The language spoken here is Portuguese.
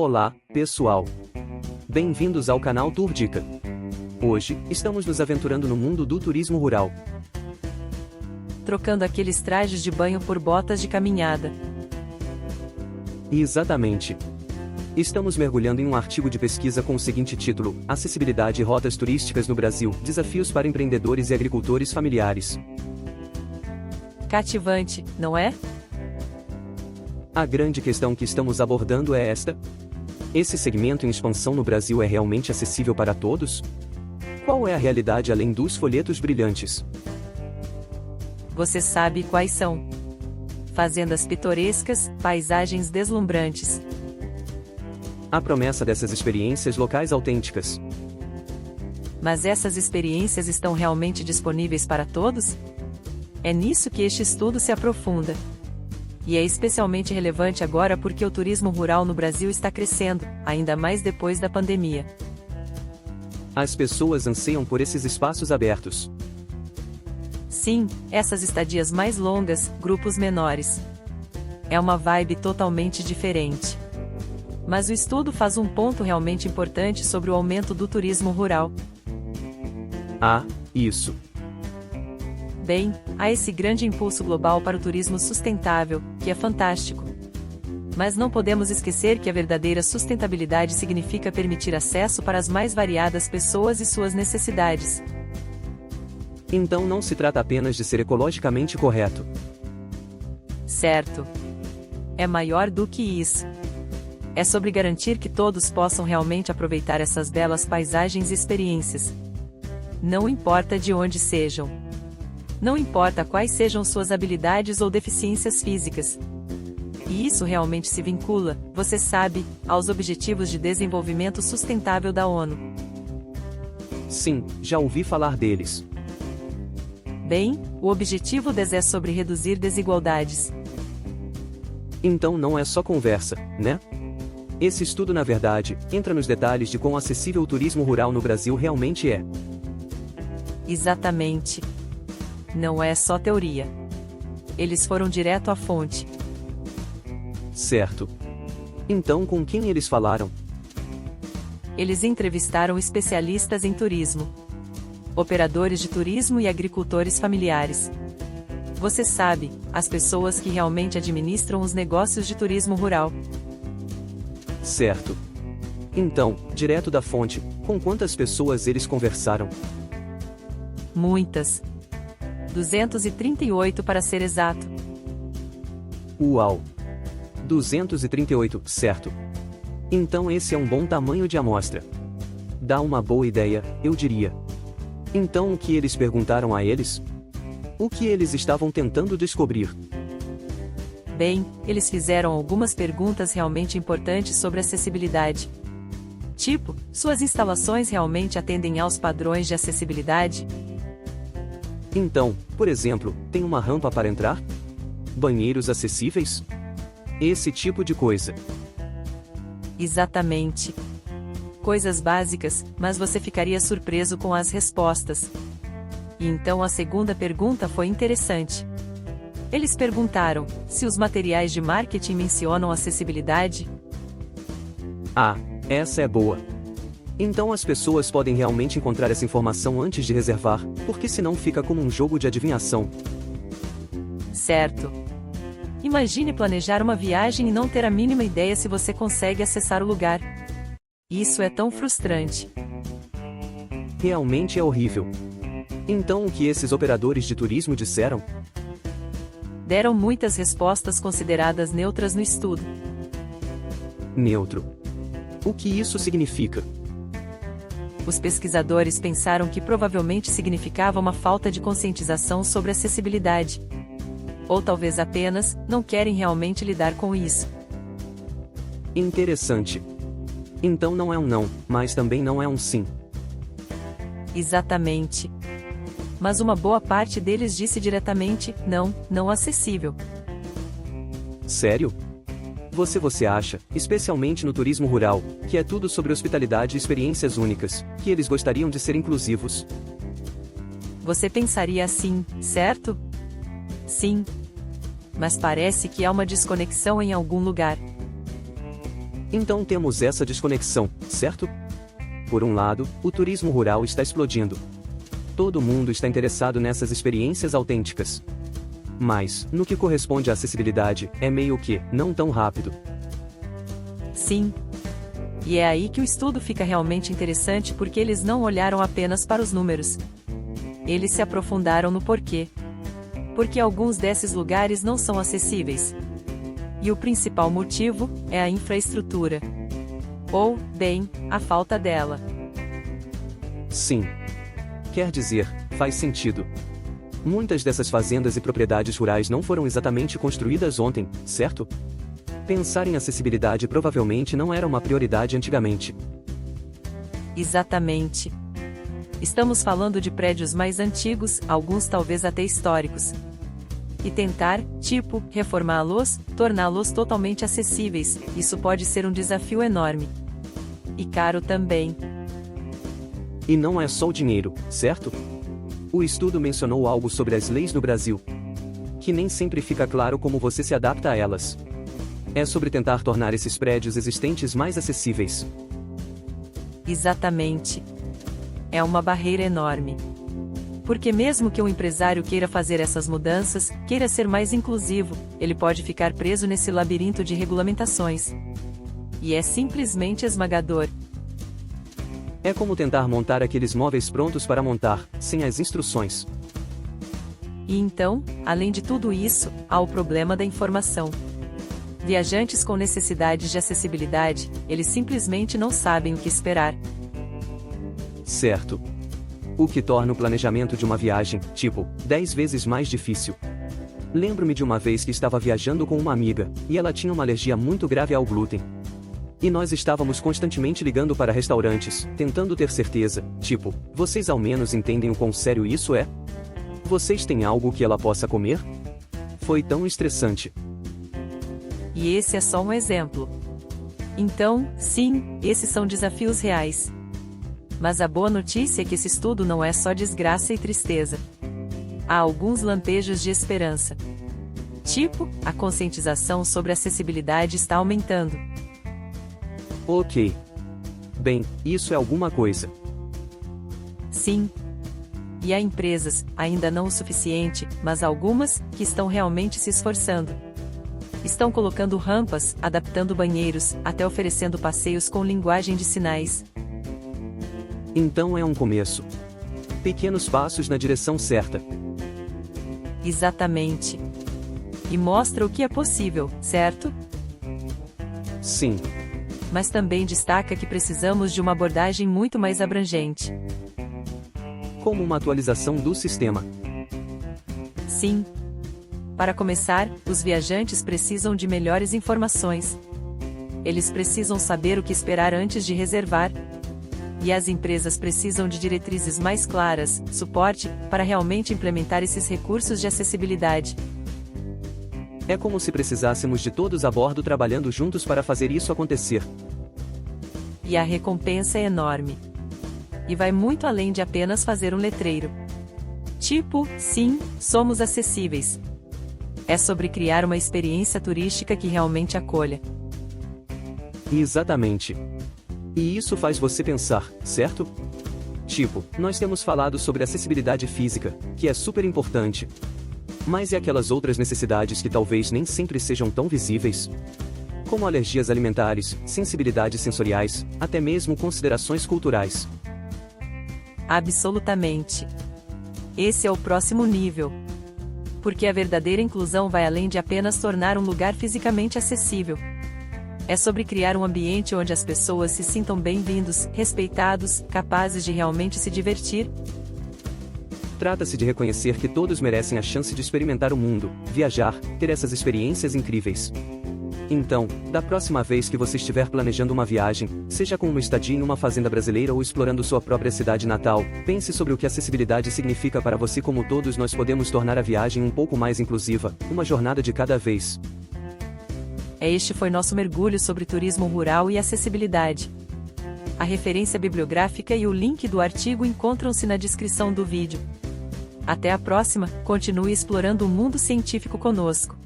Olá, pessoal! Bem-vindos ao canal Tour Dica. Hoje, estamos nos aventurando no mundo do turismo rural. Trocando aqueles trajes de banho por botas de caminhada. Exatamente. Estamos mergulhando em um artigo de pesquisa com o seguinte título: Acessibilidade e rotas turísticas no Brasil, desafios para empreendedores e agricultores familiares. Cativante, não é? A grande questão que estamos abordando é esta: esse segmento em expansão no Brasil é realmente acessível para todos? Qual é a realidade além dos folhetos brilhantes? Você sabe quais são? Fazendas pitorescas, paisagens deslumbrantes. A promessa dessas experiências locais autênticas. Mas essas experiências estão realmente disponíveis para todos? É nisso que este estudo se aprofunda. E é especialmente relevante agora porque o turismo rural no Brasil está crescendo, ainda mais depois da pandemia. As pessoas anseiam por esses espaços abertos. Sim, essas estadias mais longas, grupos menores. É uma vibe totalmente diferente. Mas o estudo faz um ponto realmente importante sobre o aumento do turismo rural. Ah, isso. Bem, há esse grande impulso global para o turismo sustentável, que é fantástico. Mas não podemos esquecer que a verdadeira sustentabilidade significa permitir acesso para as mais variadas pessoas e suas necessidades. Então não se trata apenas de ser ecologicamente correto. Certo. É maior do que isso. É sobre garantir que todos possam realmente aproveitar essas belas paisagens e experiências. Não importa de onde sejam. Não importa quais sejam suas habilidades ou deficiências físicas. E isso realmente se vincula, você sabe, aos Objetivos de Desenvolvimento Sustentável da ONU. Sim, já ouvi falar deles. Bem, o Objetivo 10 é sobre reduzir desigualdades. Então não é só conversa, né? Esse estudo, na verdade, entra nos detalhes de quão acessível o turismo rural no Brasil realmente é. Exatamente. Não é só teoria. Eles foram direto à fonte. Certo. Então com quem eles falaram? Eles entrevistaram especialistas em turismo, operadores de turismo e agricultores familiares. Você sabe, as pessoas que realmente administram os negócios de turismo rural. Certo. Então, direto da fonte, com quantas pessoas eles conversaram? Muitas. 238 para ser exato. Uau! 238, certo. Então esse é um bom tamanho de amostra. Dá uma boa ideia, eu diria. Então o que eles perguntaram a eles? O que eles estavam tentando descobrir? Bem, eles fizeram algumas perguntas realmente importantes sobre acessibilidade. Tipo, suas instalações realmente atendem aos padrões de acessibilidade? Então, por exemplo, tem uma rampa para entrar? Banheiros acessíveis? Esse tipo de coisa. Exatamente. Coisas básicas, mas você ficaria surpreso com as respostas. E então a segunda pergunta foi interessante. Eles perguntaram se os materiais de marketing mencionam acessibilidade. Ah, essa é boa. Então as pessoas podem realmente encontrar essa informação antes de reservar, porque senão fica como um jogo de adivinhação. Certo. Imagine planejar uma viagem e não ter a mínima ideia se você consegue acessar o lugar. Isso é tão frustrante. Realmente é horrível. Então o que esses operadores de turismo disseram? Deram muitas respostas consideradas neutras no estudo. Neutro. O que isso significa? Os pesquisadores pensaram que provavelmente significava uma falta de conscientização sobre acessibilidade. Ou talvez apenas, não querem realmente lidar com isso. Interessante. Então não é um não, mas também não é um sim. Exatamente. Mas uma boa parte deles disse diretamente, não acessível. Sério? Você acha, especialmente no turismo rural, que é tudo sobre hospitalidade e experiências únicas, que eles gostariam de ser inclusivos? Você pensaria assim, certo? Sim. Mas parece que há uma desconexão em algum lugar. Então temos essa desconexão, certo? Por um lado, o turismo rural está explodindo. Todo mundo está interessado nessas experiências autênticas. Mas, no que corresponde à acessibilidade, é meio que, não tão rápido. Sim. E é aí que o estudo fica realmente interessante porque eles não olharam apenas para os números. Eles se aprofundaram no porquê. Porque alguns desses lugares não são acessíveis. E o principal motivo é a infraestrutura. Ou, bem, a falta dela. Sim. Quer dizer, faz sentido. Muitas dessas fazendas e propriedades rurais não foram exatamente construídas ontem, certo? Pensar em acessibilidade provavelmente não era uma prioridade antigamente. Exatamente. Estamos falando de prédios mais antigos, alguns talvez até históricos. E tentar, reformá-los, torná-los totalmente acessíveis, isso pode ser um desafio enorme. E caro também. E não é só o dinheiro, certo? O estudo mencionou algo sobre as leis no Brasil. Que nem sempre fica claro como você se adapta a elas. É sobre tentar tornar esses prédios existentes mais acessíveis. Exatamente. É uma barreira enorme. Porque mesmo que um empresário queira fazer essas mudanças, queira ser mais inclusivo, ele pode ficar preso nesse labirinto de regulamentações. E é simplesmente esmagador. É como tentar montar aqueles móveis prontos para montar, sem as instruções. E então, além de tudo isso, há o problema da informação. Viajantes com necessidades de acessibilidade, eles simplesmente não sabem o que esperar. Certo. O que torna o planejamento de uma viagem, 10 vezes mais difícil. Lembro-me de uma vez que estava viajando com uma amiga, e ela tinha uma alergia muito grave ao glúten. E nós estávamos constantemente ligando para restaurantes, tentando ter certeza, vocês ao menos entendem o quão sério isso é? Vocês têm algo que ela possa comer? Foi tão estressante. E esse é só um exemplo. Então, sim, esses são desafios reais. Mas a boa notícia é que esse estudo não é só desgraça e tristeza. Há alguns lampejos de esperança. A conscientização sobre acessibilidade está aumentando. Ok. Bem, isso é alguma coisa. Sim. E há empresas, ainda não o suficiente, mas algumas, que estão realmente se esforçando. Estão colocando rampas, adaptando banheiros, até oferecendo passeios com linguagem de sinais. Então é um começo. Pequenos passos na direção certa. Exatamente. E mostra o que é possível, certo? Sim. Mas também destaca que precisamos de uma abordagem muito mais abrangente. Como uma atualização do sistema. Sim. Para começar, os viajantes precisam de melhores informações. Eles precisam saber o que esperar antes de reservar. E as empresas precisam de diretrizes mais claras, suporte, para realmente implementar esses recursos de acessibilidade. É como se precisássemos de todos a bordo trabalhando juntos para fazer isso acontecer. E a recompensa é enorme. E vai muito além de apenas fazer um letreiro. Sim, somos acessíveis. É sobre criar uma experiência turística que realmente acolha. Exatamente. E isso faz você pensar, certo? Nós temos falado sobre acessibilidade física, que é super importante. Mas e aquelas outras necessidades que talvez nem sempre sejam tão visíveis? Como alergias alimentares, sensibilidades sensoriais, até mesmo considerações culturais. Absolutamente. Esse é o próximo nível. Porque a verdadeira inclusão vai além de apenas tornar um lugar fisicamente acessível. É sobre criar um ambiente onde as pessoas se sintam bem-vindos, respeitados, capazes de realmente se divertir. Trata-se de reconhecer que todos merecem a chance de experimentar o mundo, viajar, ter essas experiências incríveis. Então, da próxima vez que você estiver planejando uma viagem, seja com uma estadia em uma fazenda brasileira ou explorando sua própria cidade natal, pense sobre o que acessibilidade significa para você, como todos nós podemos tornar a viagem um pouco mais inclusiva, uma jornada de cada vez. Este foi nosso mergulho sobre turismo rural e acessibilidade. A referência bibliográfica e o link do artigo encontram-se na descrição do vídeo. Até a próxima, continue explorando o mundo científico conosco.